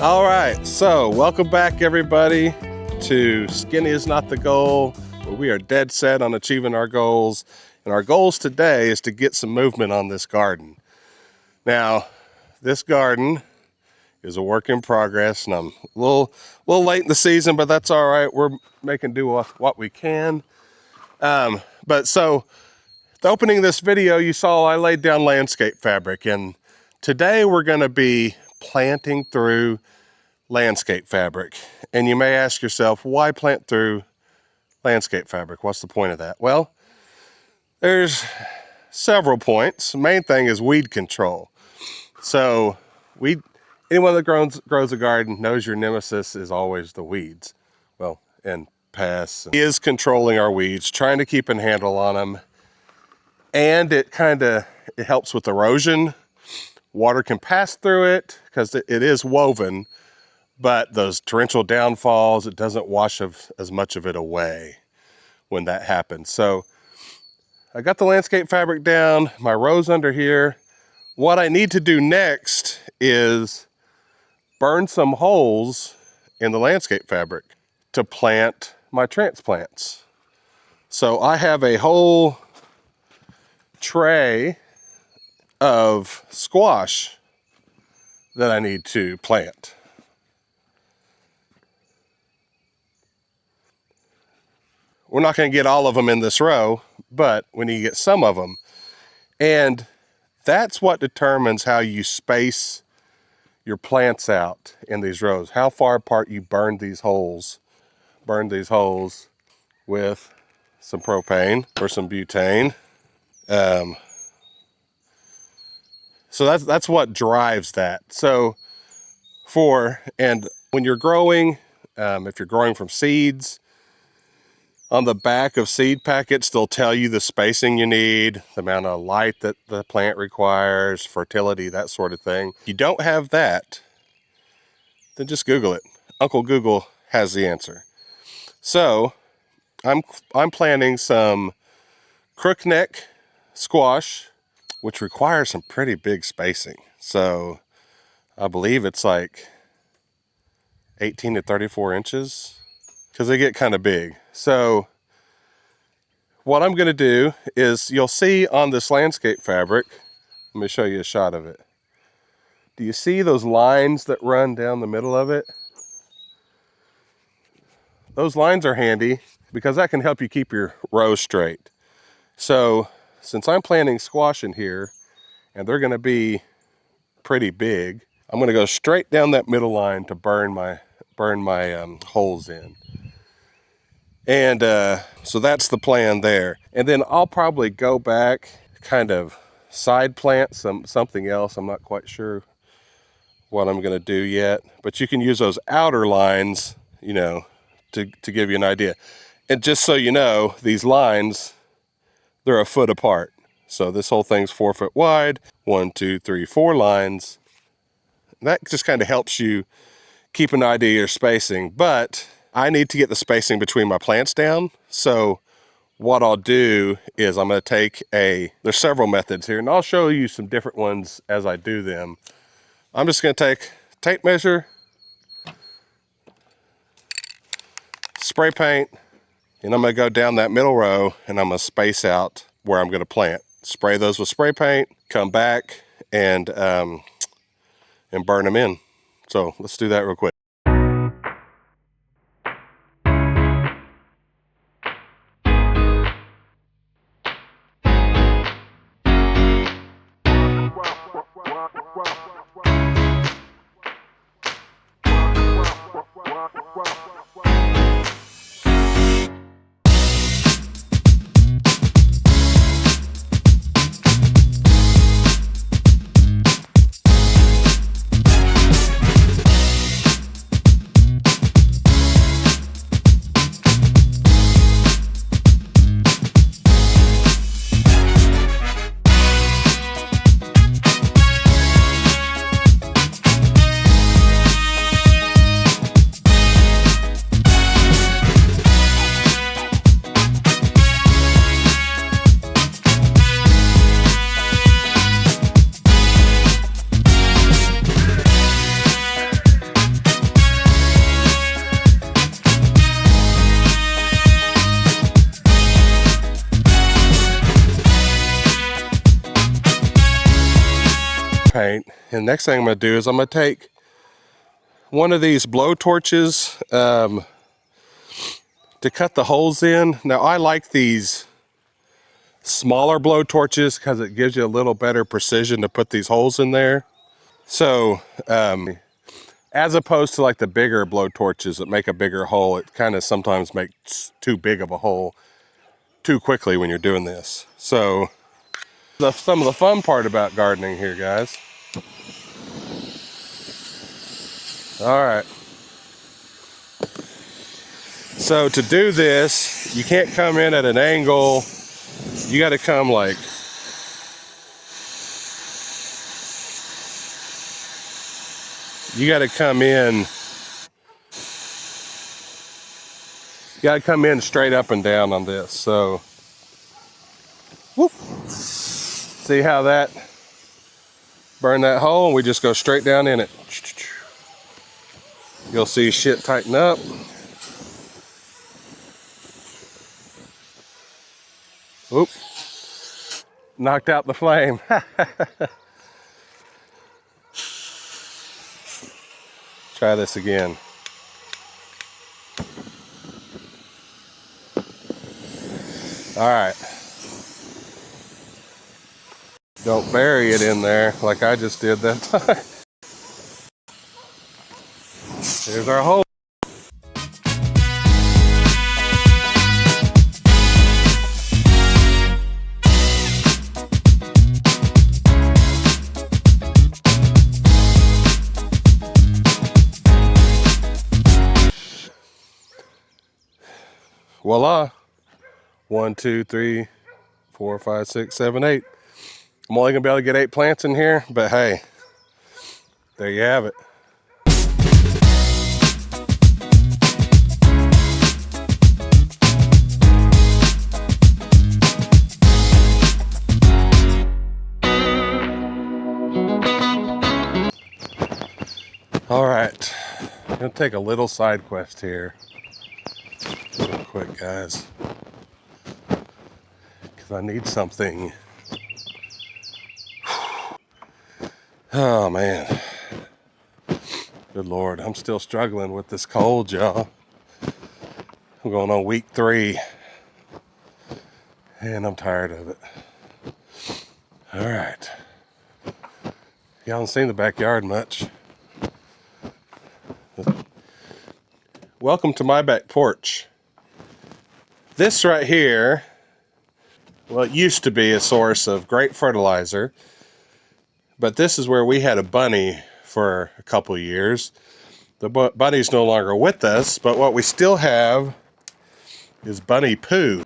All right, so welcome back everybody to Skinny is Not the Goal, where we are dead set on achieving our goals. And our goals today is to get some movement on this garden. Now, this garden is a work in progress, and I'm a little late in the season, but that's all right. We're making do with what we can. But so, the opening of this video, you saw I laid down landscape fabric, and today we're going to be planting through landscape fabric. And you may ask yourself, why plant through landscape fabric? What's the point of that? Well, there's several points. The main thing is weed control. So anyone that grows a garden knows your nemesis is always the weeds. Well, and pests. He is controlling our weeds, trying to keep a handle on them. And it helps with erosion. Water can pass through it because it is woven, but those torrential downfalls, it doesn't wash as much of it away when that happens. So I got the landscape fabric down, my rows under here. What I need to do next is burn some holes in the landscape fabric to plant my transplants. So I have a whole tray of squash that I need to plant. We're not going to get all of them in this row, but we need to get some of them. And that's what determines how you space your plants out in these rows. How far apart you burn these holes. Burn these holes with some propane or some butane. So that's what drives that. So when you're growing, if you're growing from seeds, on the back of seed packets, they'll tell you the spacing you need, the amount of light that the plant requires, fertility, that sort of thing. If you don't have that, then just Google it. Uncle Google has the answer. So I'm planting some crookneck squash, which requires some pretty big spacing. So I believe it's like 18 to 34 inches because they get kind of big. So what I'm going to do is, you'll see on this landscape fabric, let me show you a shot of it. Do you see those lines that run down the middle of it? Those lines are handy because that can help you keep your rows straight. So since I'm planting squash in here, and they're going to be pretty big, I'm going to go straight down that middle line to burn my holes in. And so that's the plan there. And then I'll probably go back, kind of side plant something else. I'm not quite sure what I'm going to do yet, but you can use those outer lines, to give you an idea. And just so you know, these lines, they're a foot apart. So this whole thing's 4 foot wide, 1, 2, 3, 4 lines. That just kind of helps you keep an idea of your spacing, but I need to get the spacing between my plants down. So what I'll do is I'm going to take there's several methods here, and I'll show you some different ones as I do them. I'm just going to take tape measure, spray paint, and I'm going to go down that middle row, and I'm going to space out where I'm going to plant. Spray those with spray paint, come back, and burn them in. So let's do that real quick. paint. And next thing I'm going to do is I'm going to take one of these blow torches to cut the holes in. Now I like these smaller blow torches because it gives you a little better precision to put these holes in there. So as opposed to like the bigger blow torches that make a bigger hole, it kind of sometimes makes too big of a hole too quickly when you're doing this. So some of the fun part about gardening here, guys. All right. So to do this, you can't come in at an angle. You got to come like straight up and down on this. So whoop. See how that burned that hole, and we just go straight down in it. You'll see shit tighten up. Oop. Knocked out the flame. Try this again. All right. Don't bury it in there like I just did that time. Here's our hole. Voila. 1, 2, 3, 4, 5, 6, 7, 8. I'm only gonna be able to get 8 plants in here, but hey, there you have it. All right, I'm gonna take a little side quest here real quick, guys, because I need something. Oh man, good Lord, I'm still struggling with this cold, y'all. I'm going on week 3 and I'm tired of it. All right, y'all haven't seen the backyard much. Welcome to my back porch. This right here, well, it used to be a source of great fertilizer, but this is where we had a bunny for a couple of years. The bunny's no longer with us, but what we still have is bunny poo.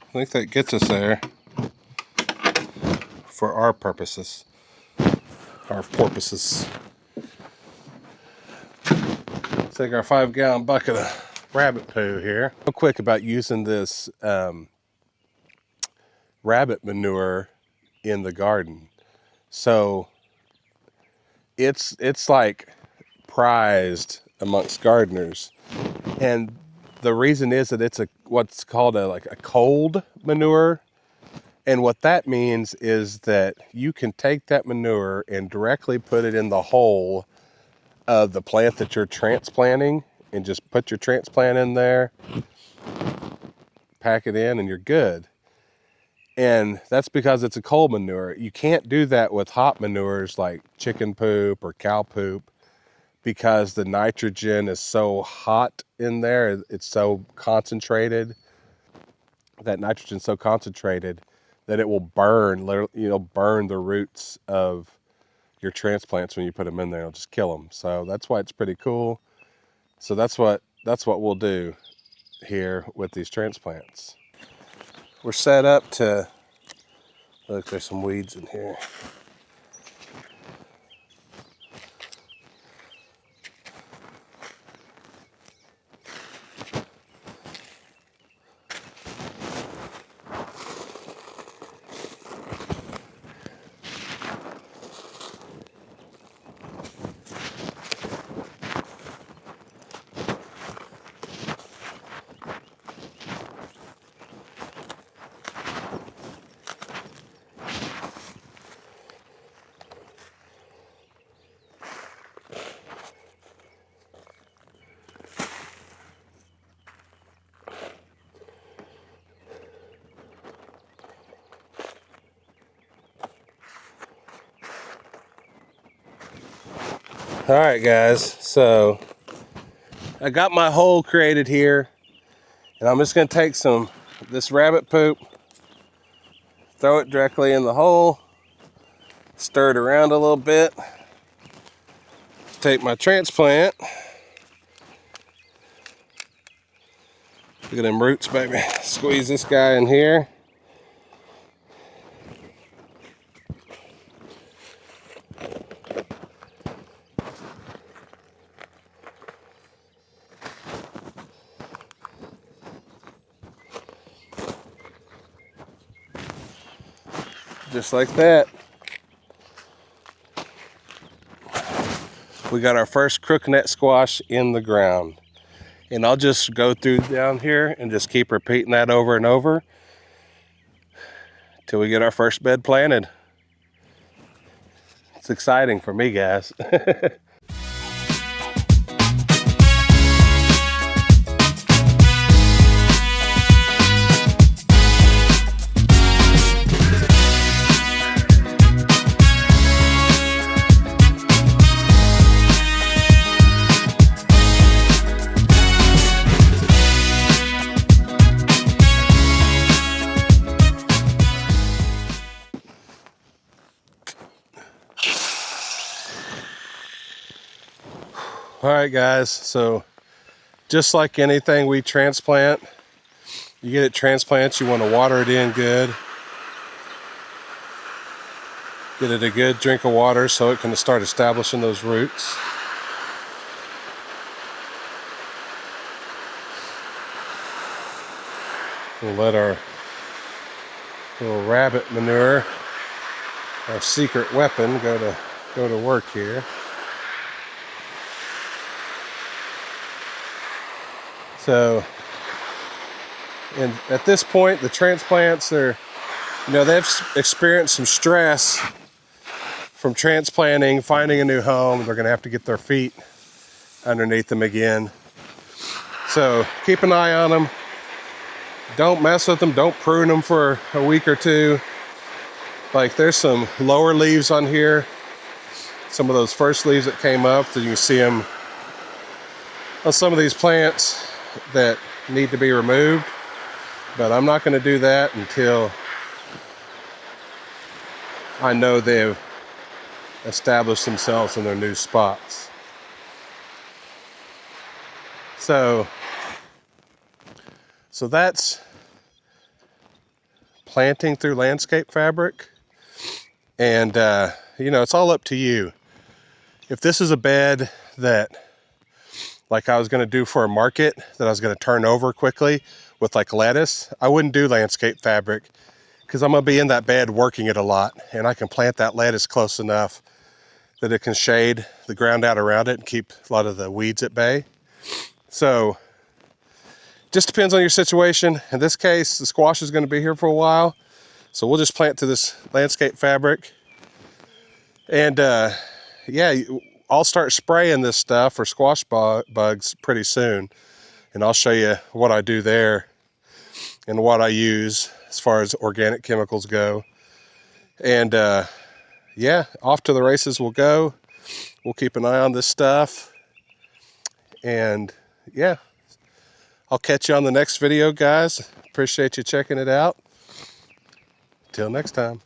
I think that gets us there for our purposes. Our porpoises. Let's take our 5-gallon bucket of rabbit poo here. Real quick about using this rabbit manure in the garden. So it's like prized amongst gardeners, and the reason is that it's what's called a cold manure. And what that means is that you can take that manure and directly put it in the hole of the plant that you're transplanting, and just put your transplant in there, pack it in, and you're good. And that's because it's a cold manure. You can't do that with hot manures like chicken poop or cow poop, because the nitrogen is so hot in there. It's so concentrated. That nitrogen's so concentrated that it will burn, burn the roots of your transplants when you put them in there. It'll just kill them. So that's why it's pretty cool. So that's what we'll do here with these transplants. We're set up to, look, there's some weeds in here. All right, guys, so I got my hole created here, and I'm just gonna take this rabbit poop, throw it directly in the hole, stir it around a little bit, take my transplant, look at them roots, baby, squeeze this guy in here. Just like that. We got our first crookneck squash in the ground. And I'll just go through down here and just keep repeating that over and over till we get our first bed planted. It's exciting for me, guys. All right, guys, so just like anything we transplant, you get it transplanted, you want to water it in good. Get it a good drink of water so it can start establishing those roots. We'll let our little rabbit manure, our secret weapon, go to work here. So, and at this point, the transplants are, they've experienced some stress from transplanting, finding a new home. They're going to have to get their feet underneath them again. So keep an eye on them. Don't mess with them. Don't prune them for a week or two. Like, there's some lower leaves on here. Some of those first leaves that came up, that you can see them on some of these plants that need to be removed. But I'm not going to do that until I know they've established themselves in their new spots. So that's planting through landscape fabric. And, it's all up to you. If this is a bed that, like I was going to do for a market, that I was going to turn over quickly with like lettuce, I wouldn't do landscape fabric, because I'm going to be in that bed working it a lot, and I can plant that lettuce close enough that it can shade the ground out around it and keep a lot of the weeds at bay. So just depends on your situation. In this case, the squash is going to be here for a while, so we'll just plant to this landscape fabric. And I'll start spraying this stuff for squash bugs pretty soon, and I'll show you what I do there and what I use as far as organic chemicals go. And off to the races we'll go. We'll keep an eye on this stuff, and I'll catch you on the next video, guys. Appreciate you checking it out. Till next time.